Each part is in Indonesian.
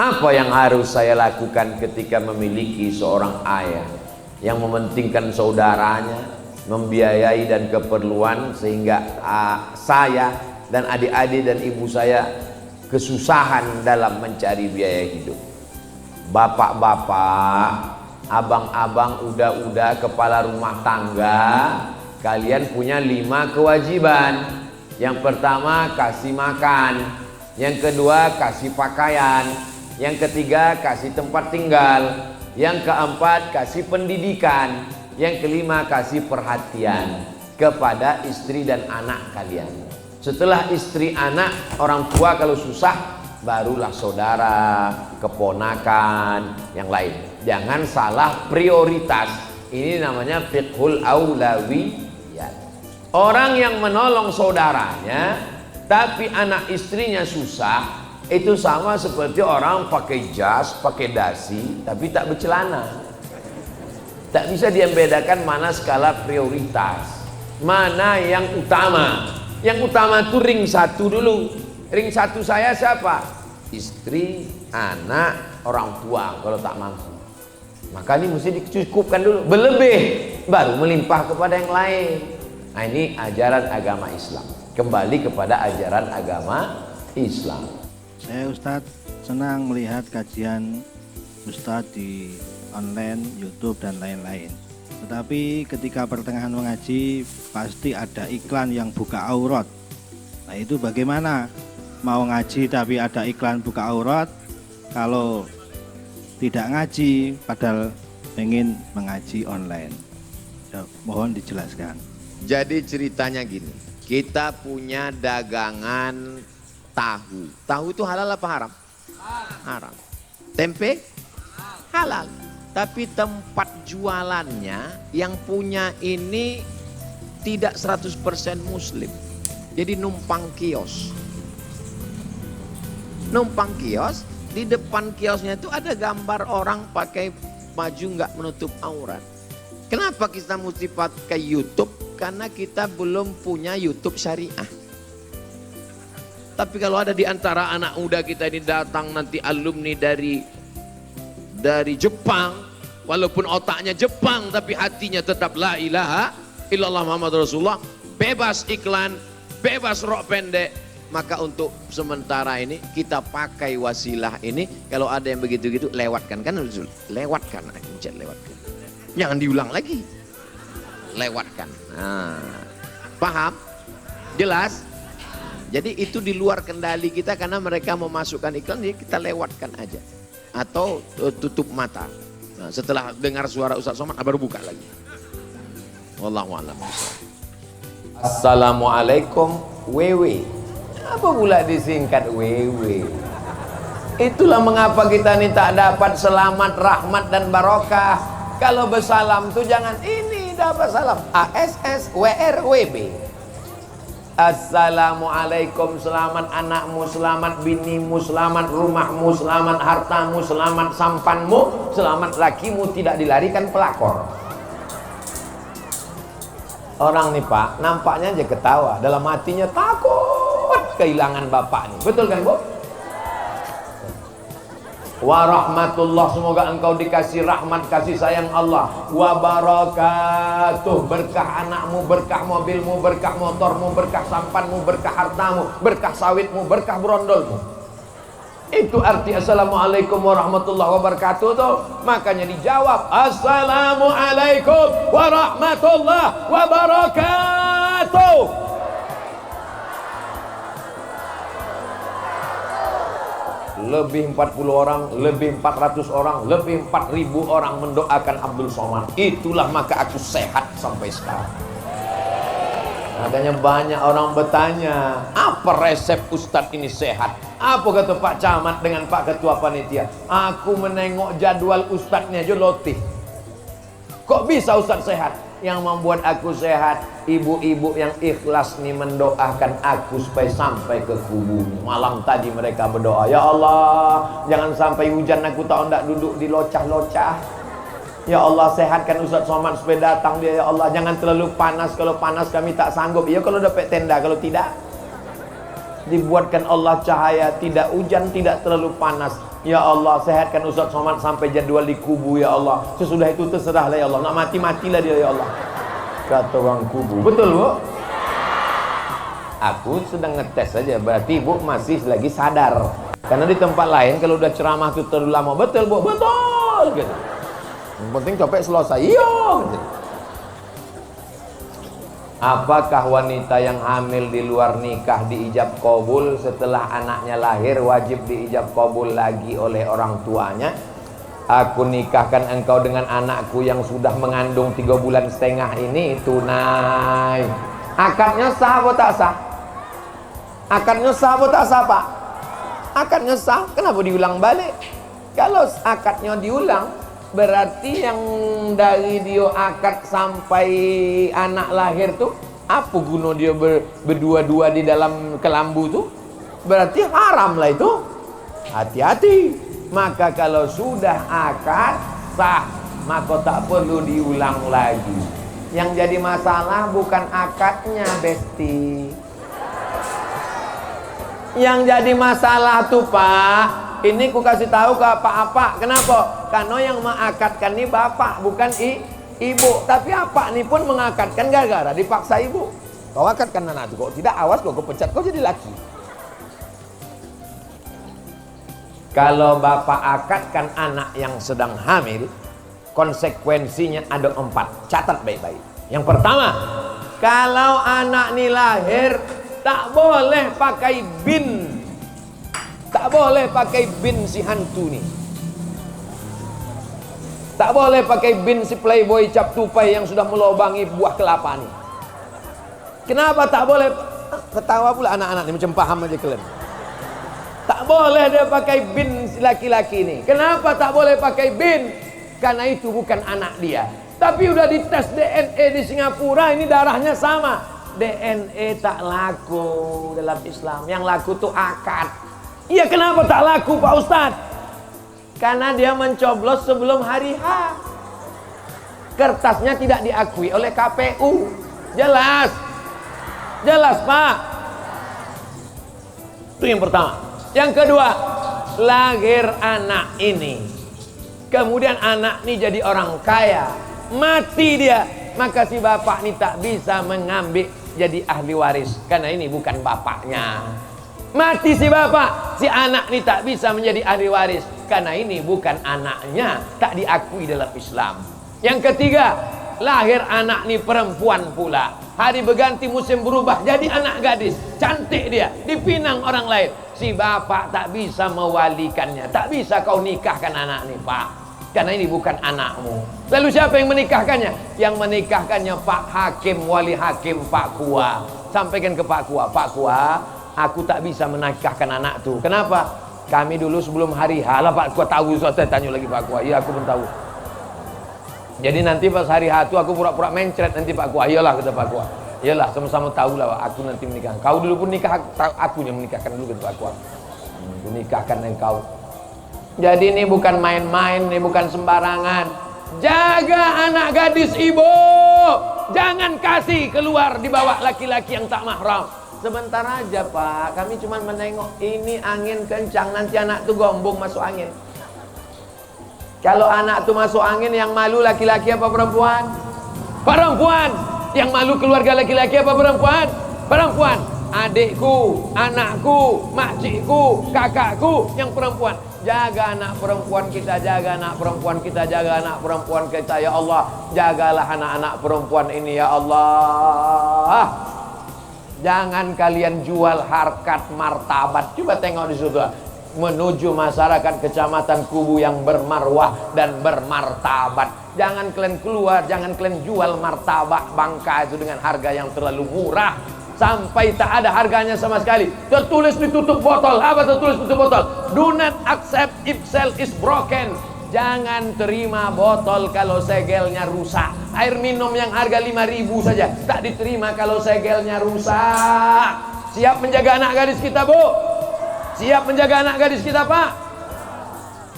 Apa yang harus saya lakukan ketika memiliki seorang ayah yang mementingkan saudaranya, membiayai dan keperluan, sehingga saya dan adik-adik dan ibu saya kesusahan dalam mencari biaya hidup. Bapak-bapak, abang-abang, udah kepala rumah tangga, kalian punya 5 kewajiban. Yang pertama, kasih makan. Yang kedua, kasih pakaian. Yang ketiga, kasih tempat tinggal. Yang keempat, kasih pendidikan. Yang kelima, kasih perhatian kepada istri dan anak kalian. Setelah istri, anak, orang tua kalau susah, barulah saudara, keponakan, yang lain. Jangan salah prioritas. Ini namanya fiqhul aulawiyat. Orang yang menolong saudaranya tapi anak istrinya susah, itu sama seperti orang pakai jas, pakai dasi, tapi tak bercelana. Tak bisa dia bedakan mana skala prioritas, mana yang utama. Yang utama itu ring 1 dulu. Ring 1 saya siapa? Istri, anak, orang tua kalau tak mampu. Maka ini mesti dicukupkan dulu. Berlebih, baru melimpah kepada yang lain. Nah, ini ajaran agama Islam. Kembali kepada ajaran agama Islam. Saya Ustadz senang melihat kajian Ustadz di online, YouTube dan lain-lain. Tetapi ketika pertengahan mengaji pasti ada iklan yang buka aurat. Nah, itu bagaimana? Mau ngaji tapi ada iklan buka aurat, kalau tidak ngaji padahal ingin mengaji online. Ya, mohon dijelaskan. Jadi ceritanya gini, kita punya dagangan tahu. Tahu itu halal apa haram? Haram. Tempe? Halal. Tapi tempat jualannya yang punya ini tidak 100% muslim. Jadi numpang kios. Numpang kios, di depan kiosnya itu ada gambar orang pakai baju nggak menutup aurat. Kenapa kita mesti pakai YouTube? Karena kita belum punya YouTube syariah. Tapi kalau ada di antara anak muda kita ini datang nanti alumni dari Jepang, walaupun otaknya Jepang tapi hatinya tetap la ilaha illallah Muhammad Rasulullah, bebas iklan, bebas rok pendek, maka untuk sementara ini kita pakai wasilah ini. Kalau ada yang begitu-gitu lewatkan, kan lewatkan, lewatkan, jangan diulang lagi, lewatkan. Nah, paham? Jelas? Jadi itu di luar kendali kita karena mereka memasukkan iklan, jadi kita lewatkan aja atau tutup mata. Nah, setelah dengar suara Ustaz Somad baru buka lagi. Wallahu a'lam. Assalamualaikum WW. Apa pula disingkat WW? Itulah mengapa kita ini tak dapat selamat, rahmat dan barokah. Kalau bersalam tuh jangan ini dapat salam ASS WRWB. Assalamualaikum, selamat anakmu, selamat binimu, selamat rumahmu, selamat hartamu, selamat sampanmu, selamat lakimu tidak dilarikan pelakor. Orang nih Pak, nampaknya aja ketawa, dalam hatinya takut kehilangan bapak nih. Betul kan Bu? Wa rahmatullah, semoga engkau dikasih rahmat kasih sayang Allah. Wa barakatuh, berkah anakmu, berkah mobilmu, berkah motormu, berkah sampanmu, berkah hartamu, berkah sawitmu, berkah brondolmu. Itu arti assalamualaikum warahmatullahi wabarakatuh tuh. Makanya dijawab assalamualaikum warahmatullahi wabarakatuh. Lebih 40 orang, lebih 400 orang, lebih 4000 orang mendoakan Abdul Somad. Itulah maka aku sehat sampai sekarang. Makanya banyak orang bertanya, apa resep Ustadz ini sehat? Apa kata Pak Camat dengan Pak Ketua Panitia? Aku menengok jadwal Ustadznya aja lotih. Kok bisa Ustadz sehat? Yang membuat aku sehat, ibu-ibu yang ikhlas nih mendoakan aku supaya sampai ke kubu. Malam tadi mereka berdoa, ya Allah, jangan sampai hujan aku tak hendak duduk di locah-locah. Ya Allah, sehatkan Ustadz Somad supaya datang dia, ya Allah. Jangan terlalu panas, kalau panas kami tak sanggup. Ya kalau dapat tenda, kalau tidak dibuatkan Allah cahaya, tidak hujan, tidak terlalu panas. Ya Allah, sehatkan Ustaz Somad sampai jadwal di kubu ya Allah. Sesudah itu terserahlah ya Allah. Nak mati-matilah dia ya Allah. Kata orang kubu. Betul Bu? Aku sedang ngetes saja. Berarti Ibu masih lagi sadar. Karena di tempat lain kalau udah ceramah itu terlalu lama. Betul Bu? Betul gitu. Yang penting capek selesai. Iya gitu. Apakah wanita yang hamil di luar nikah diijab qabul setelah anaknya lahir wajib diijab qabul lagi oleh orang tuanya? Aku nikahkan engkau dengan anakku yang sudah mengandung 3 bulan setengah ini tunai. Akadnya sah atau tak sah? Akadnya sah atau tak sah Pak? Akadnya sah, kenapa diulang balik? Kalau akadnya diulang, berarti yang dari dia akad sampai anak lahir tuh apa guna dia berdua-dua di dalam kelambu tuh? Berarti haram lah itu. Hati-hati. Maka kalau sudah akad sah, maka tak perlu diulang lagi. Yang jadi masalah bukan akadnya, Besti. Yang jadi masalah tuh Pak, ini ku kasih tahu ke Pak. Kenapa? Karena yang mengakadkan ini bapak, bukan ibu. Tapi apa nih pun mengakadkan gara-gara dipaksa ibu. Kau akadkan anak itu, kok tidak awas kau pecat, kau jadi laki. Kalau bapak akadkan anak yang sedang hamil, konsekuensinya ada 4. Catat baik-baik. Yang pertama, kalau anak ini lahir, tak boleh pakai bin. Tak boleh pakai bin si hantu nih. Tak boleh pakai bin si playboy cap tupai yang sudah melobangi buah kelapa nih. Kenapa tak boleh? Ketawa pula anak-anak ini macam paham aja kalian. Tak boleh dia pakai bin si laki-laki ini. Kenapa tak boleh pakai bin? Karena itu bukan anak dia. Tapi udah dites DNA di Singapura, ini darahnya sama. DNA tak laku dalam Islam. Yang laku tuh akad. Iya, kenapa tak laku Pak Ustadz? Karena dia mencoblos sebelum hari H. Kertasnya tidak diakui oleh KPU. Jelas. Jelas Pak. Itu yang pertama. Yang kedua, lahir anak ini. Kemudian anak ini jadi orang kaya. Mati dia. Maka si bapak ini tak bisa mengambil jadi ahli waris. Karena ini bukan bapaknya. Mati si bapak, si anak ini tak bisa menjadi ahli waris. Karena ini bukan anaknya, tak diakui dalam Islam. Yang ketiga, lahir anak ini perempuan pula. Hari berganti musim berubah jadi anak gadis. Cantik dia, dipinang orang lain. Si bapak tak bisa mewalikannya. Tak bisa kau nikahkan anak ini Pak. Karena ini bukan anakmu. Lalu siapa yang menikahkannya? Yang menikahkannya Pak Hakim, Wali Hakim Pak Kua. Sampaikan ke Pak Kua. Pak Kua, aku tak bisa menikahkan anak tuh. Kenapa? Kami dulu sebelum hari H lah Pak Kua tahu. Saya tanya lagi Pak Kua. Iya aku pun tahu. Jadi nanti pas hari H itu aku pura-pura mencret nanti Pak Kua. Iyalah kata Pak Kua. Iyalah sama-sama tahu lah aku nanti menikah. Kau dulu pun nikah, aku yang menikahkan dulu kata Pak Kua. Menikahkan engkau. Jadi ini bukan main-main, ini bukan sembarangan. Jaga anak gadis ibu. Jangan kasih keluar dibawa laki-laki yang tak mahram. Sebentar aja Pak, kami cuma menengok. Ini angin kencang, nanti anak tuh gombong masuk angin. Kalau anak tuh masuk angin, yang malu laki-laki apa perempuan? Perempuan. Yang malu keluarga laki-laki apa perempuan? Perempuan. Adikku, anakku, makcikku, kakakku yang perempuan. Jaga anak perempuan kita, jaga anak perempuan kita, jaga anak perempuan kita ya Allah. Jagalah anak-anak perempuan ini ya Allah. Jangan kalian jual harkat martabat. Coba tengok di situ. Menuju masyarakat kecamatan Kubu yang bermarwah dan bermartabat. Jangan kalian keluar, jangan kalian jual martabak bangka itu dengan harga yang terlalu murah. Sampai tak ada harganya sama sekali. Tertulis di tutup botol. Apa tertulis di tutup botol? Do not accept if seal is broken. Jangan terima botol kalau segelnya rusak. Air minum yang harga 5.000 saja tak diterima kalau segelnya rusak. Siap menjaga anak gadis kita Bu? Siap menjaga anak gadis kita Pak?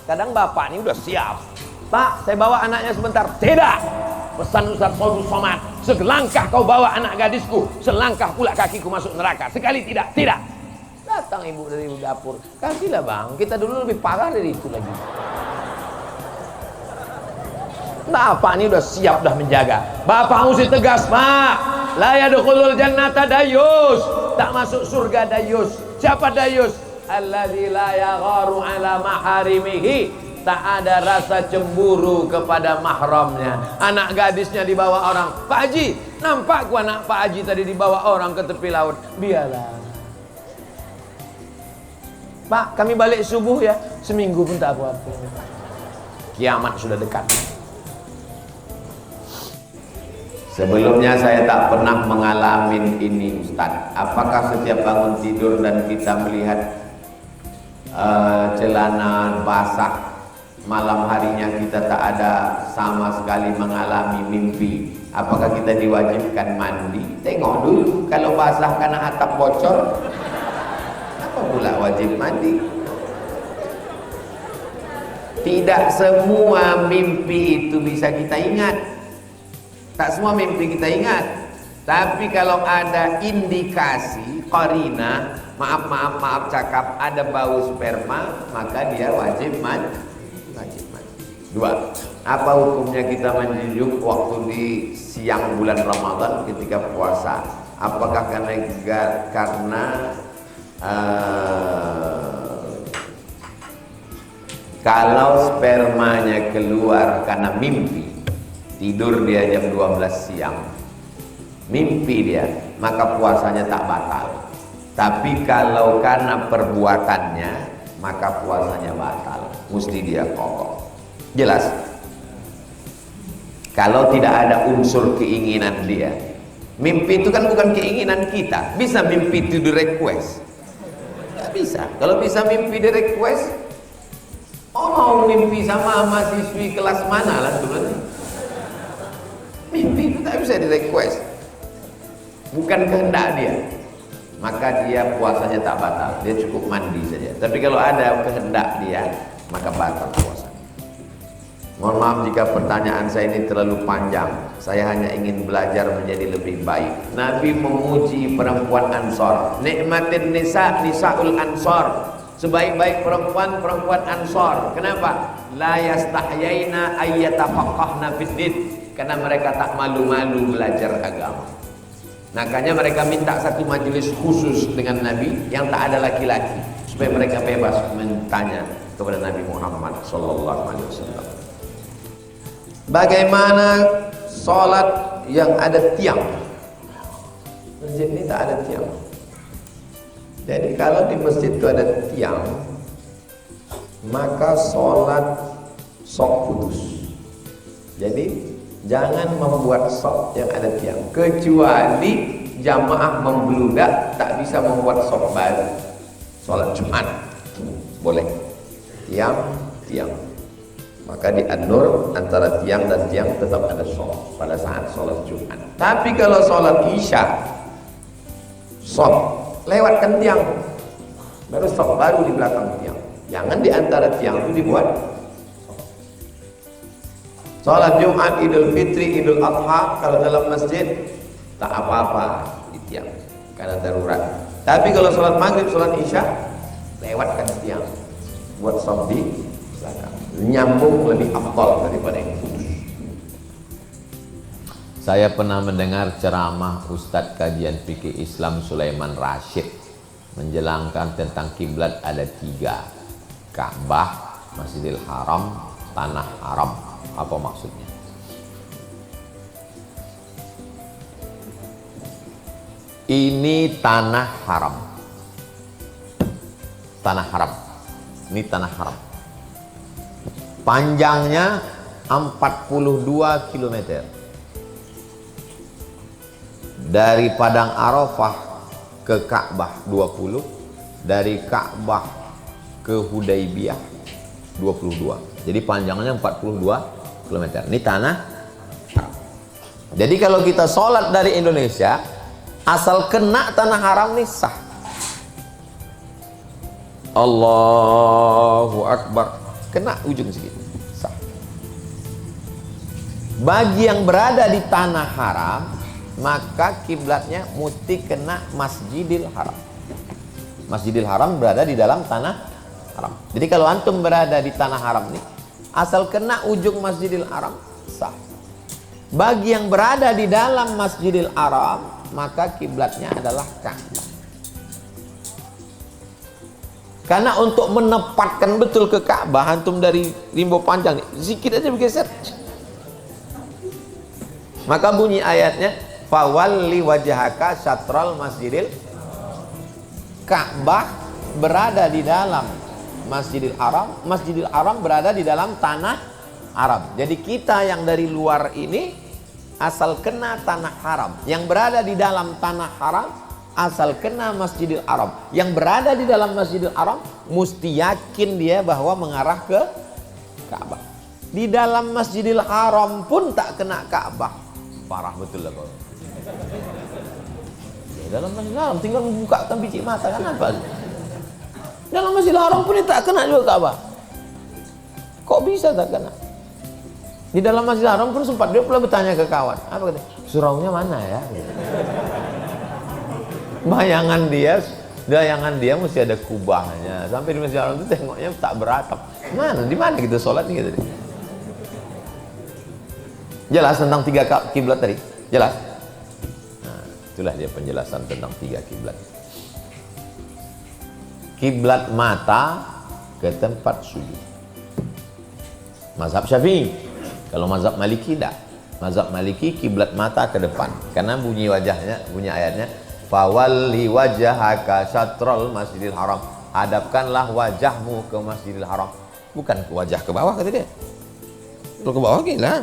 Kadang bapak ini udah siap. Pak, saya bawa anaknya sebentar. Tidak. Pesan Ustaz Saudul Somad, selangkah kau bawa anak gadisku, selangkah pula kakiku masuk neraka. Sekali tidak, tidak. Nah, Datang ibu dari dapur, kasihlah bang, kita dulu lebih parah dari itu lagi. Nah, Pak ini udah siap, dah menjaga. Bapak mesti tegas, Pak. La yadkhulul jannata dayus. Tak masuk surga dayus. Siapa dayus? Alladzi la yagharu ala maharimihi. Tak ada rasa cemburu kepada mahramnya. Anak gadisnya dibawa orang. Pak Haji, nampak ku anak Pak Haji tadi dibawa orang ke tepi laut. Biarlah. Pak, kami balik subuh ya. Seminggu pun tak apa-apa. Kiamat sudah dekat. Sebelumnya saya tak pernah mengalami ini Ustaz. Apakah setiap bangun tidur dan kita melihat celana basah, malam harinya kita tak ada sama sekali mengalami mimpi, apakah kita diwajibkan mandi? Tengok dulu, kalau basah karena atap bocor, apa pula wajib mandi? Tidak semua mimpi itu bisa kita ingat. Tak semua mimpi kita ingat. Tapi kalau ada indikasi, qarina, maaf cakap, ada bau sperma, maka dia wajib mandi. Dua, apa hukumnya kita mandi junub waktu di siang bulan Ramadan ketika puasa? Apakah karena kalau spermanya keluar karena mimpi, tidur dia jam 12 siang, mimpi dia, maka puasanya tak batal. Tapi kalau karena perbuatannya, maka puasanya batal, mesti dia kokoh. Jelas? Kalau tidak ada unsur keinginan dia, mimpi itu kan bukan keinginan kita. Bisa mimpi itu di request? Tidak bisa. Kalau bisa mimpi di request, mau mimpi sama mahasiswi kelas mana lah dulu. Mimpi itu tak bisa di request, bukan kehendak dia, maka dia puasanya tak batal, dia cukup mandi saja. Tapi kalau ada kehendak dia, maka batal puasa. Mohon maaf jika pertanyaan saya ini terlalu panjang. Saya hanya ingin belajar menjadi lebih baik. Nabi memuji perempuan Ansor. Nikmatin nisa, nisaul Ansor. Sebaik-baik perempuan, perempuan Ansor. Kenapa? La yastahyaina ayyatafaqqahna fid-din. Karena mereka tak malu-malu belajar agama. Makanya mereka minta satu majelis khusus dengan Nabi yang tak ada laki-laki, supaya mereka bebas bertanya kepada Nabi Muhammad SAW. Bagaimana sholat yang ada tiang? Masjid ini tak ada tiang. Jadi kalau di masjid itu ada tiang, maka sholat sok putus. Jadi jangan membuat sok yang ada tiang, kecuali jamaah membludak tak bisa membuat sok baru. Sholat Jumat boleh tiang, maka di An-Nur antara tiang dan tiang tetap ada sok pada saat sholat Jumat. Tapi kalau sholat Isya, sok lewatkan tiang, baru sok baru di belakang tiang. Jangan di antara tiang itu dibuat. Salat Jumat, Idul Fitri, Idul Adha, kalau dalam masjid tak apa-apa di tiang karena darurat. Tapi kalau salat Maghrib, salat Isya, lewatkan tiang, buat shaf di belakang. Nyambung lebih afdal daripada yang putus. Saya pernah mendengar ceramah Ustadz kajian fikih Islam Sulaiman Rashid menjelangkan tentang kiblat ada 3: Ka'bah, Masjidil Haram, Tanah Haram. Apa maksudnya? Ini tanah haram. Tanah haram. Ini tanah haram. Panjangnya 42 km. Dari Padang Arafah ke Ka'bah 20, dari Ka'bah ke Hudaybiyah 22. Jadi panjangnya 42 km. Ini tanah haram. Jadi kalau kita sholat dari Indonesia, asal kena tanah haram nih sah. Allahu Akbar, kena ujung segitu, sah. Bagi yang berada di tanah haram, maka kiblatnya mesti kena Masjidil Haram. Masjidil Haram berada di dalam tanah haram. Jadi kalau antum berada di tanah haram nih, asal kena ujung Masjidil Haram sah. Bagi yang berada di dalam Masjidil Haram, maka kiblatnya adalah Ka'bah. Karena untuk menempatkan betul ke Ka'bah, antum dari rimbo panjang nih, sedikit aja bergeser. Maka bunyi ayatnya, fawalli wajhaka syatral masjidil. Ka'bah berada di dalam Masjidil Haram, Masjidil Haram berada di dalam tanah haram. Jadi kita yang dari luar ini asal kena tanah haram, yang berada di dalam tanah haram asal kena Masjidil Haram. Yang berada di dalam Masjidil Haram mesti yakin dia bahwa mengarah ke Ka'bah. Di dalam Masjidil Haram pun tak kena Ka'bah, parah betul lah Pak. Dalam Masjidil Haram tinggal membukakan biji mata, kan apa? Dalam Masjidil Haram pun tak kena juga Ka'bah. Kok bisa tak kena? Di dalam Masjidil Haram pun sempat dia pula bertanya ke kawan, apa kata? Suraunya mana ya? Bayangan dia mesti ada kubahnya. Sampai di Masjidil Haram itu tengoknya tak beratap. Mana? Di mana kita sholat gitu? Jelas tentang 3 kiblat tadi? Jelas? Itulah dia penjelasan tentang 3 kiblat. Kiblat mata ke tempat sujud. Mazhab Syafi'i. Kalau mazhab Maliki tidak. Mazhab Maliki kiblat mata ke depan. Karena bunyi ayatnya, fawalli wajhaka syatral masjidil haram. Hadapkanlah wajahmu ke Masjidil Haram. Bukan wajah ke bawah kata dia. Kalau ke bawah gila.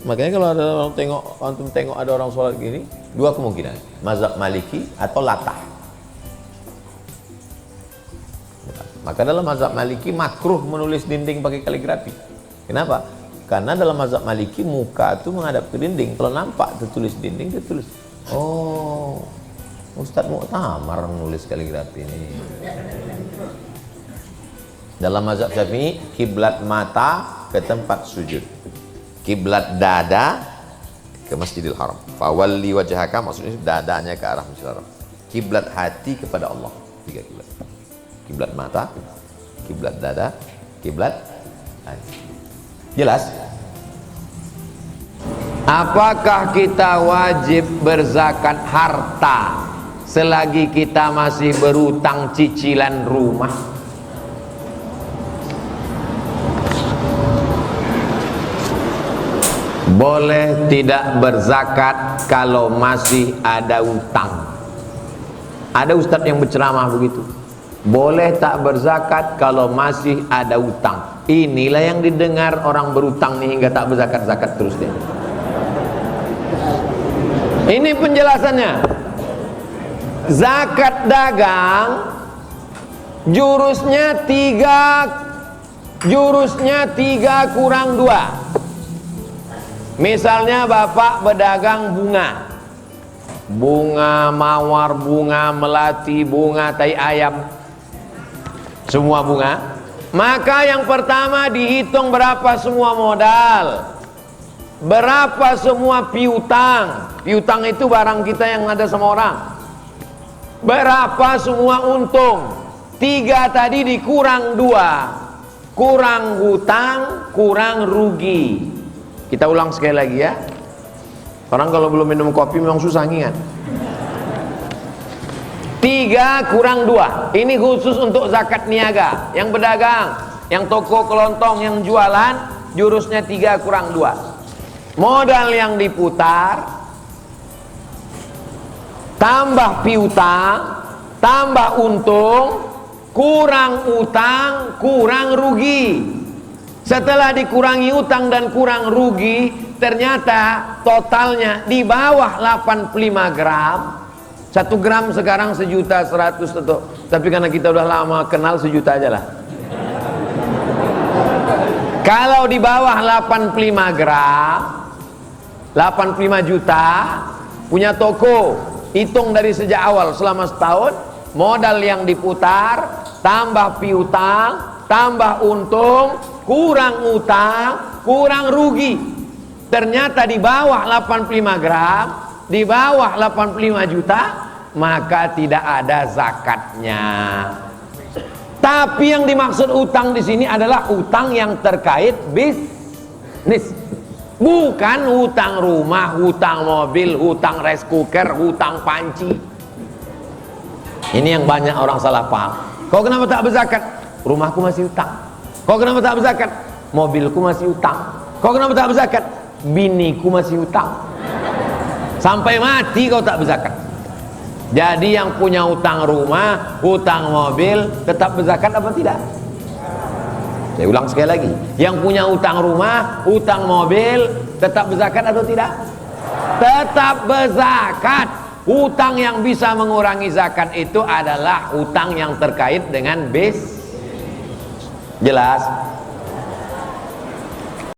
Makanya kalau ada orang antum tengok ada orang sholat gini, 2 kemungkinan, mazhab Maliki atau latah. Maka dalam mazhab Maliki makruh menulis dinding pakai kaligrafi. Kenapa? Karena dalam mazhab Maliki muka itu menghadap ke dinding. Kalau nampak tertulis dinding, tertulis. Oh, Ustadz Mu'tamar menulis kaligrafi ini. Dalam mazhab Syafi'i, kiblat mata ke tempat sujud. Kiblat dada ke Masjidil Haram. Fawalli wajhaka maksudnya dadanya ke arah Masjidil Haram. Kiblat hati kepada Allah. 3 kiblat. Kiblat mata, kiblat dada, kiblat hati. Jelas? Apakah kita wajib berzakat harta selagi kita masih berutang cicilan rumah? Boleh tidak berzakat kalau masih ada utang. Ada ustadz yang berceramah begitu. Boleh tak berzakat kalau masih ada utang. Inilah yang didengar orang berutang nih hingga tak berzakat-zakat terus dia. Ini penjelasannya. Zakat dagang jurusnya 3 kurang 2. Misalnya bapak berdagang bunga mawar, bunga melati, bunga tai ayam, semua bunga. Maka yang pertama dihitung berapa semua modal, berapa semua piutang. Piutang itu barang kita yang ada sama orang. Berapa semua untung. 3 tadi dikurang 2, kurang hutang, kurang rugi. Kita ulang sekali lagi ya. Orang kalau belum minum kopi memang susah ngingat. 3 kurang 2. Ini khusus untuk zakat niaga. Yang berdagang, yang toko kelontong, yang jualan, jurusnya 3 kurang 2. Modal yang diputar, tambah piutang, tambah untung, kurang utang, kurang rugi. Setelah dikurangi utang dan kurang rugi, ternyata totalnya di bawah 85 gram. 1 gram sekarang 1.100.000 tuh. Tapi karena kita udah lama kenal 1 juta aja lah. Kalau di bawah 85 gram, 85 juta, punya toko, hitung dari sejak awal selama setahun, modal yang diputar, tambah piutang, tambah untung, kurang utang, kurang rugi. Ternyata di bawah 85 gram, di bawah 85 juta, maka tidak ada zakatnya. Tapi yang dimaksud utang di sini adalah utang yang terkait bisnis, bukan hutang rumah, hutang mobil, hutang rice cooker, hutang panci. Ini yang banyak orang salah paham. Kau kenapa tak berzakat? Rumahku masih utang. Kau kenapa tak berzakat? Mobilku masih utang. Kau kenapa tak berzakat? Biniku masih utang. Sampai mati kau tak berzakat. Jadi yang punya hutang rumah, hutang mobil tetap berzakat apa tidak? Saya ulang sekali lagi. Yang punya hutang rumah, hutang mobil tetap berzakat atau tidak? Tetap berzakat. Hutang yang bisa mengurangi zakat itu adalah hutang yang terkait dengan bis. Jelas?